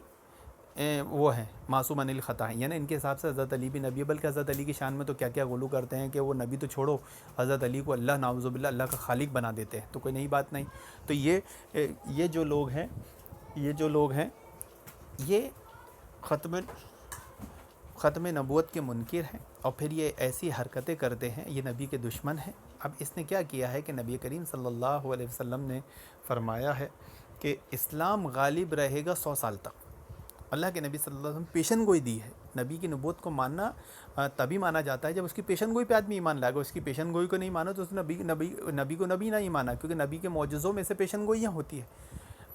وہ ہیں معصوم عن الخطا ہیں، یعنی ان کے حساب سے حضرت علی بھی نبی ہے، بلکہ حضرت علی کی شان میں تو کیا کیا غلو کرتے ہیں کہ وہ نبی تو چھوڑو، حضرت علی کو اللہ نعوذ باللہ اللہ کا خالق بنا دیتے ہیں، تو کوئی نئی بات نہیں۔ تو یہ جو لوگ ہیں یہ ختم نبوت کے منکر ہیں، اور پھر یہ ایسی حرکتیں کرتے ہیں، یہ نبی کے دشمن ہیں۔ اب اس نے کیا کیا ہے کہ نبی کریم صلی اللہ علیہ وسلم نے فرمایا ہے کہ اسلام غالب رہے گا 100 سال تک۔ اللہ کے نبی صلی اللہ علیہ وسلم پیشن گوئی دی ہے۔ نبی کی نبوت کو ماننا تبھی مانا جاتا ہے جب اس کی پیشن گوئی پہ آدمی ایمان لائے گا۔ اس کی پیشن گوئی کو نہیں مانا تو اس نے نبی کو نبی نہیں مانا، کیونکہ نبی کے معجزوں میں سے پیشن گوئیاں ہوتی ہیں۔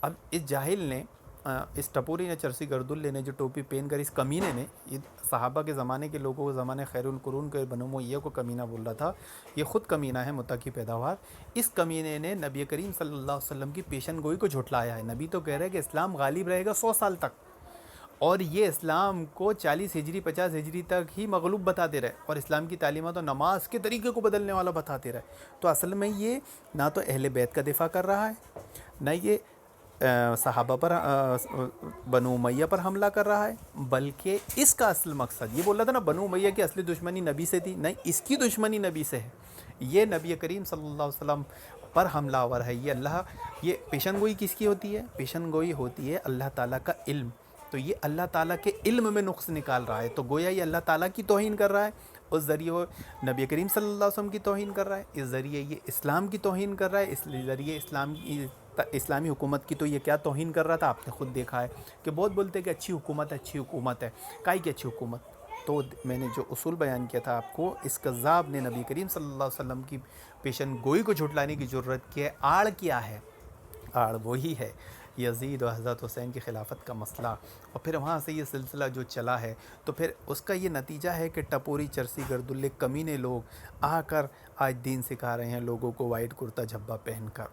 اب اس جاہل نے، اس ٹپوری نے، چرسی گردلے نے، جو ٹوپی پہن کر، اس کمینے نے، یہ صحابہ کے زمانے کے لوگوں کو، زمانے خیر القرون کے بنو امیہ کو کمینہ بول رہا تھا، یہ خود کمینہ ہے، متقی پیداوار۔ اس کمینے نے نبی کریم صلی اللہ علیہ وسلم کی پیشن گوئی کو جھٹلایا ہے۔ نبی تو کہہ رہے ہیں کہ اسلام غالب رہے گا 100 سال تک، اور یہ اسلام کو 40 ہجری 50 ہجری تک ہی مغلوب بتاتے رہے، اور اسلام کی تعلیمات اور نماز کے طریقے کو بدلنے والا بتاتے رہے۔ تو اصل میں یہ نہ تو اہل بیت کا دفاع کر رہا ہے، نہ یہ صحابہ پر، بنو امیہ پر حملہ کر رہا ہے، بلکہ اس کا اصل مقصد، یہ بول رہا تھا نا بنو امیہ کی اصلی دشمنی نبی سے تھی، نہیں، اس کی دشمنی نبی سے ہے۔ یہ نبی کریم صلی اللہ علیہ وسلم پر حملہ آور ہے۔ یہ پیشن گوئی کس کی ہوتی ہے؟ پیشن گوئی ہوتی ہے اللہ تعالیٰ کا علم۔ تو یہ اللہ تعالیٰ کے علم میں نقص نکال رہا ہے، تو گویا یہ اللہ تعالیٰ کی توہین کر رہا ہے، اس ذریعے وہ نبی کریم صلی اللہ علیہ وسلم کی توہین کر رہا ہے، اس ذریعے یہ اسلام کی توہین کر رہا ہے، اس ذریعے اسلامی حکومت کی تو یہ کیا توہین کر رہا تھا، آپ نے خود دیکھا ہے کہ بہت بولتے کہ اچھی حکومت ہے، اچھی حکومت ہے، کائی کی اچھی حکومت؟ تو میں نے جو اصول بیان کیا تھا آپ کو، اس کذاب نے نبی کریم صلی اللہ علیہ وسلم کی پیشن گوئی کو جھٹلانے کی ضرورت کی ہے۔ آڑ کیا ہے؟ آڑ وہی ہے یزید و حضرت حسین کی خلافت کا مسئلہ، اور پھر وہاں سے یہ سلسلہ جو چلا ہے، تو پھر اس کا یہ نتیجہ ہے کہ ٹپوری، چرسی گردلے، کمینے لوگ آ کر آج دین سکھا رہے ہیں لوگوں کو، وائٹ کرتا جھبا پہن کر،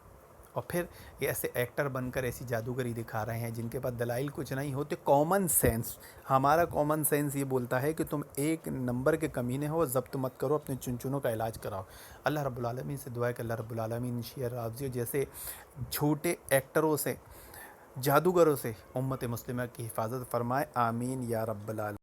اور پھر یہ ایسے ایکٹر بن کر ایسی جادوگری دکھا رہے ہیں جن کے پاس دلائل کچھ نہیں ہوتے۔ کامن سینس، ہمارا کامن سینس یہ بولتا ہے کہ تم ایک نمبر کے کمینے ہو، ضبط مت کرو، اپنے چنچنوں کا علاج کراؤ۔ اللہ رب العالمین سے دعا ہے کہ اللہ رب العالمین شیعہ رافضیوں جیسے جھوٹے ایکٹروں سے، جادوگروں سے امت مسلمہ کی حفاظت فرمائے، آمین یا رب العالمین۔